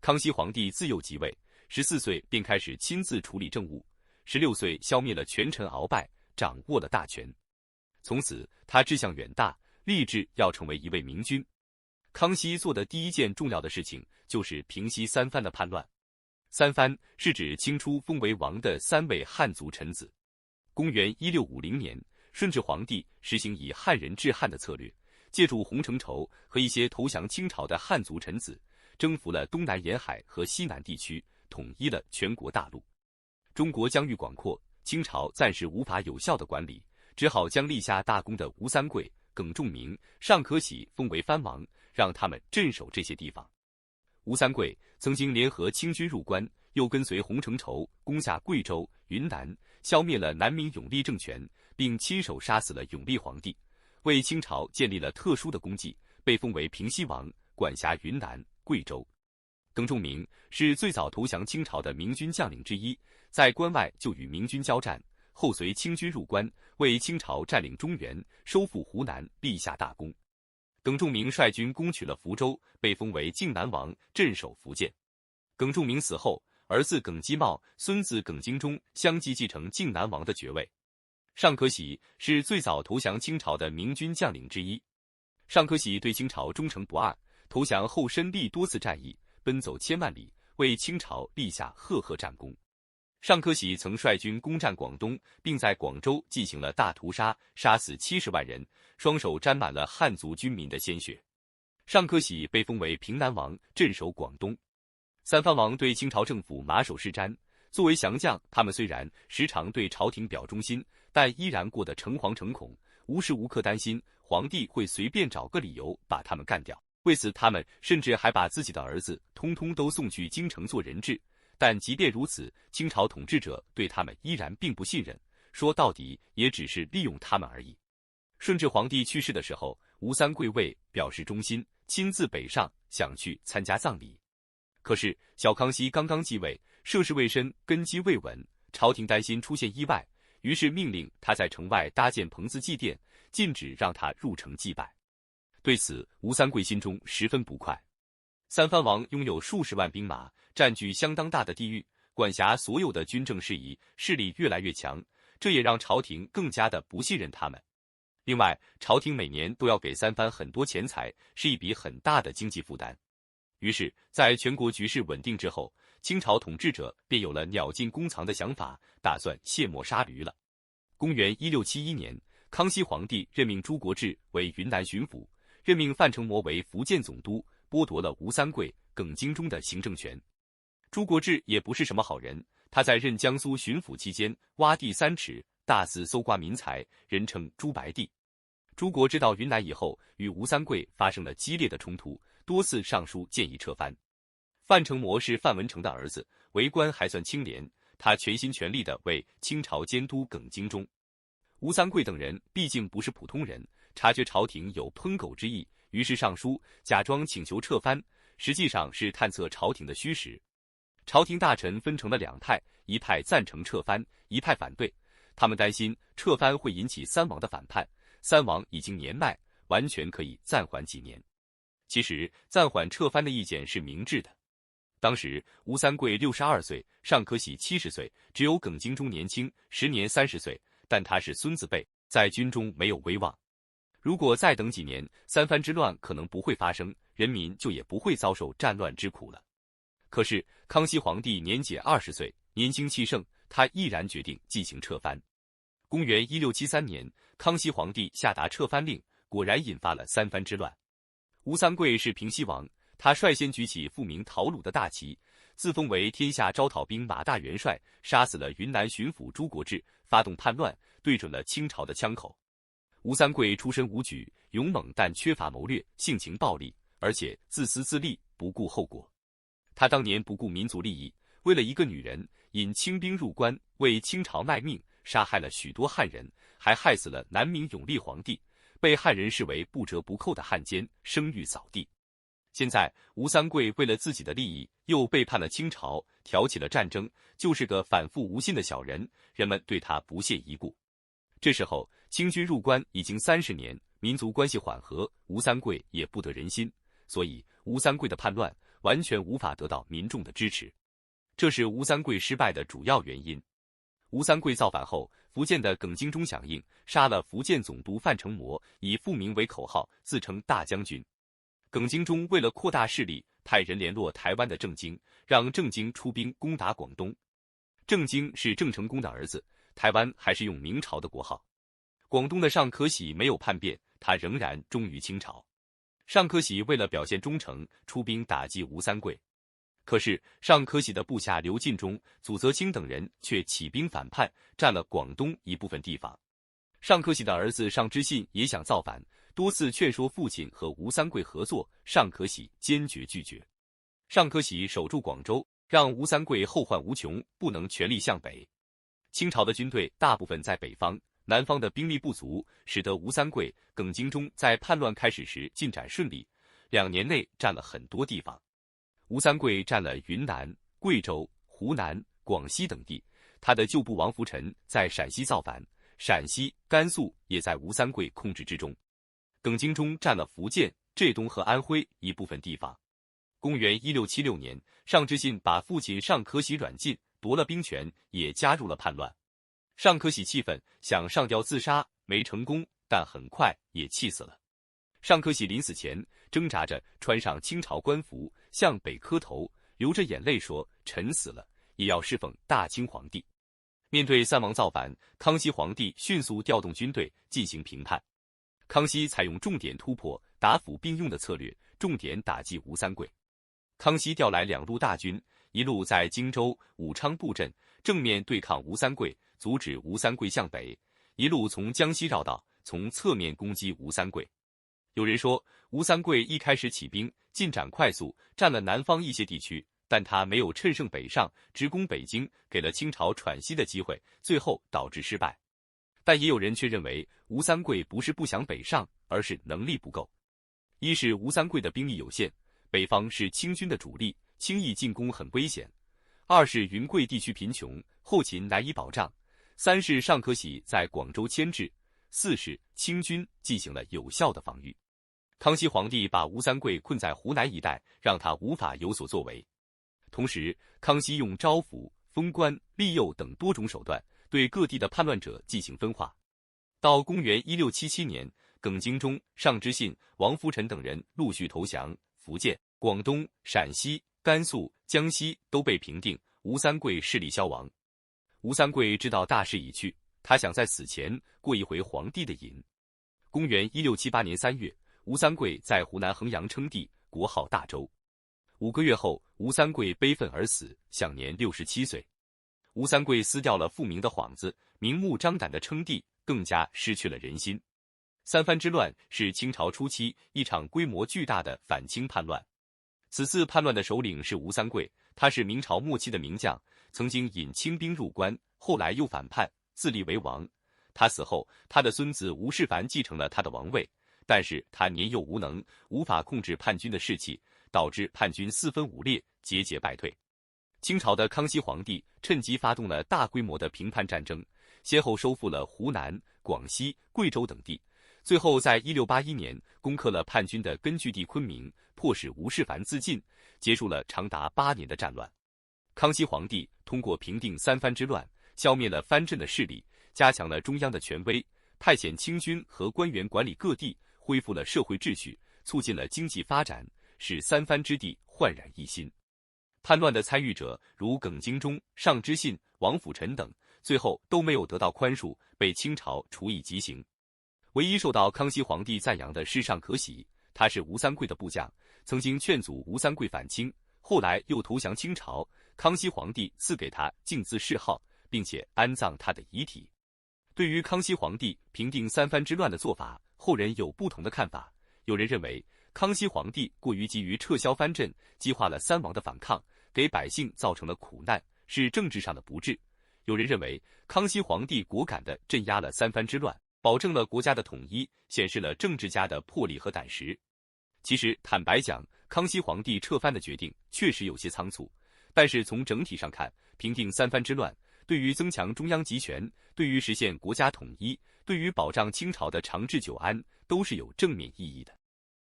康熙皇帝自幼即位，14岁便开始亲自处理政务，16岁消灭了权臣鳌拜，掌握了大权。从此，他志向远大，立志要成为一位明君。康熙做的第一件重要的事情就是平息三藩的叛乱。三藩是指清初封为王的3位汉族臣子。公元1650年，顺治皇帝实行以汉人治汉的策略，借助洪承畴和一些投降清朝的汉族臣子，征服了东南沿海和西南地区，统一了全国大陆。中国疆域广阔，清朝暂时无法有效的管理，只好将立下大功的吴三桂、耿仲明、尚可喜封为藩王，让他们镇守这些地方。吴三桂曾经联合清军入关，又跟随洪承畴攻下贵州、云南，消灭了南明永历政权，并亲手杀死了永历皇帝，为清朝建立了特殊的功绩，被封为平西王，管辖云南、贵州。耿仲明是最早投降清朝的明军将领之一，在关外就与明军交战，后随清军入关，为清朝占领中原、收复湖南立下大功。耿仲明率军攻取了福州，被封为靖南王，镇守福建。耿仲明死后，儿子耿基茂、孙子耿精忠相继继承靖南王的爵位。尚可喜是最早投降清朝的明军将领之一。尚可喜对清朝忠诚不二，投降后身历多次战役，奔走千万里，为清朝立下赫赫战功。尚可喜曾率军攻占广东，并在广州进行了大屠杀，杀死70万人，双手沾满了汉族军民的鲜血。尚可喜被封为平南王，镇守广东。三藩王对清朝政府马首是瞻，作为降将，他们虽然时常对朝廷表忠心，但依然过得诚惶诚恐，无时无刻担心皇帝会随便找个理由把他们干掉。为此，他们甚至还把自己的儿子通通都送去京城做人质。但即便如此，清朝统治者对他们依然并不信任，说到底也只是利用他们而已。顺治皇帝去世的时候，吴三桂为表示忠心，亲自北上，想去参加葬礼。可是小康熙刚刚继位，涉世未深，根基未稳，朝廷担心出现意外，于是命令他在城外搭建棚子祭奠，禁止让他入城祭拜。对此，吴三桂心中十分不快。三藩王拥有数十万兵马，占据相当大的地域，管辖所有的军政事宜，势力越来越强，这也让朝廷更加的不信任他们。另外，朝廷每年都要给三藩很多钱财，是一笔很大的经济负担。于是，在全国局势稳定之后，清朝统治者便有了鸟尽弓藏的想法，打算卸磨杀驴了。公元1671年，康熙皇帝任命朱国治为云南巡抚，任命范成模为福建总督，剥夺了吴三桂、耿精忠的行政权。朱国治也不是什么好人，他在任江苏巡抚期间挖地3尺，大肆搜刮民财，人称朱白帝。朱国治到云南以后，与吴三桂发生了激烈的冲突，多次上书建议撤藩。范成模是范文成的儿子，为官还算清廉，他全心全力地为清朝监督耿精忠。吴三桂等人毕竟不是普通人，察觉朝廷有烹狗之意，于是上书假装请求撤藩，实际上是探测朝廷的虚实。朝廷大臣分成了2派，一派赞成撤藩，一派反对。他们担心撤藩会引起三王的反叛，三王已经年迈，完全可以暂缓几年。其实暂缓撤藩的意见是明智的。当时吴三桂62岁，尚可喜70岁，只有耿精忠年轻，时年30岁，但他是孙子辈，在军中没有威望。如果再等几年，三藩之乱可能不会发生，人民就也不会遭受战乱之苦了。可是康熙皇帝年仅20岁，年轻气盛，他毅然决定进行撤藩。公元1673年，康熙皇帝下达撤藩令，果然引发了三藩之乱。吴三桂是平西王，他率先举起复明讨虏的大旗，自封为天下招讨兵马大元帅，杀死了云南巡抚朱国治，发动叛乱，对准了清朝的枪口。吴三桂出身武举，勇猛但缺乏谋略，性情暴戾，而且自私自利，不顾后果。他当年不顾民族利益，为了一个女人，引清兵入关，为清朝卖命，杀害了许多汉人，还害死了南明永历皇帝，被汉人视为不折不扣的汉奸，声誉扫地。现在吴三桂为了自己的利益，又背叛了清朝，挑起了战争，就是个反复无信的小人，人们对他不屑一顾。这时候清军入关已经30年，民族关系缓和，吴三桂也不得人心，所以吴三桂的叛乱完全无法得到民众的支持，这是吴三桂失败的主要原因。吴三桂造反后，福建的耿精忠响应，杀了福建总督范成模，以复明为口号，自称大将军。耿精忠为了扩大势力，派人联络台湾的郑经，让郑经出兵攻打广东。郑经是郑成功的儿子，台湾还是用明朝的国号。广东的尚可喜没有叛变，他仍然忠于清朝。尚可喜为了表现忠诚，出兵打击吴三桂。可是尚可喜的部下刘进忠、祖泽清等人却起兵反叛，占了广东一部分地方。尚可喜的儿子尚之信也想造反，多次劝说父亲和吴三桂合作，尚可喜坚决拒绝。尚可喜守住广州，让吴三桂后患无穷，不能全力向北。清朝的军队大部分在北方，南方的兵力不足，使得吴三桂、耿精忠在叛乱开始时进展顺利，2年内占了很多地方。吴三桂占了云南、贵州、湖南、广西等地，他的旧部王福臣在陕西造反，陕西、甘肃也在吴三桂控制之中。耿精忠占了福建、浙东和安徽一部分地方。公元1676年，尚之信把父亲尚可喜软禁，夺了兵权，也加入了叛乱。尚可喜气愤，想上吊自杀，没成功，但很快也气死了。尚可喜临死前挣扎着穿上清朝官服，向北磕头，流着眼泪说：“臣死了，也要侍奉大清皇帝。”面对三王造反，康熙皇帝迅速调动军队进行平叛。康熙采用重点突破、打腐并用的策略，重点打击吴三桂。康熙调来2路大军，一路在荆州、武昌布阵，正面对抗吴三桂，阻止吴三桂向北；一路从江西绕道，从侧面攻击吴三桂。有人说，吴三桂一开始起兵进展快速，占了南方一些地区，但他没有趁胜北上，直攻北京，给了清朝喘息的机会，最后导致失败。但也有人却认为，吴三桂不是不想北上，而是能力不够。一是吴三桂的兵力有限，北方是清军的主力，轻易进攻很危险；二是云贵地区贫穷，后勤难以保障；三是尚可喜在广州牵制；四是清军进行了有效的防御。康熙皇帝把吴三桂困在湖南一带，让他无法有所作为。同时，康熙用招抚、封官、利诱等多种手段，对各地的叛乱者进行分化。到公元1677年，耿精忠、尚之信、王福臣等人陆续投降，福建、广东、陕西、甘肃、江西都被平定，吴三桂势力消亡。吴三桂知道大势已去，他想在死前过一回皇帝的瘾。公元1678年3月，吴三桂在湖南衡阳称帝，国号大周。5个月后，吴三桂悲愤而死，享年67岁。吴三桂撕掉了复明的幌子，明目张胆的称帝，更加失去了人心。三藩之乱是清朝初期一场规模巨大的反清叛乱。此次叛乱的首领是吴三桂，他是明朝末期的名将，曾经引清兵入关，后来又反叛，自立为王。他死后，他的孙子吴世蕃继承了他的王位，但是他年幼无能，无法控制叛军的士气，导致叛军四分五裂，节节败退。清朝的康熙皇帝趁机发动了大规模的平叛战争，先后收复了湖南、广西、贵州等地，最后在1681年攻克了叛军的根据地昆明，迫使吴世蕃自尽，结束了长达8年的战乱。康熙皇帝通过平定三藩之乱，消灭了藩镇的势力，加强了中央的权威，派遣清军和官员管理各地，恢复了社会秩序，促进了经济发展，使三藩之地焕然一新。叛乱的参与者如耿精忠、尚之信、王辅臣等，最后都没有得到宽恕，被清朝处以极刑。唯一受到康熙皇帝赞扬的是尚可喜，他是吴三桂的部将，曾经劝阻吴三桂反清，后来又投降清朝，康熙皇帝赐给他敬字谥号，并且安葬他的遗体。对于康熙皇帝平定三藩之乱的做法，后人有不同的看法。有人认为，康熙皇帝过于急于撤销藩镇，激化了三王的反抗，给百姓造成了苦难，是政治上的不智。有人认为，康熙皇帝果敢地镇压了三藩之乱，保证了国家的统一，显示了政治家的魄力和胆识。其实，坦白讲，康熙皇帝撤藩的决定确实有些仓促，但是从整体上看，平定三藩之乱，对于增强中央集权，对于实现国家统一，对于保障清朝的长治久安，都是有正面意义的。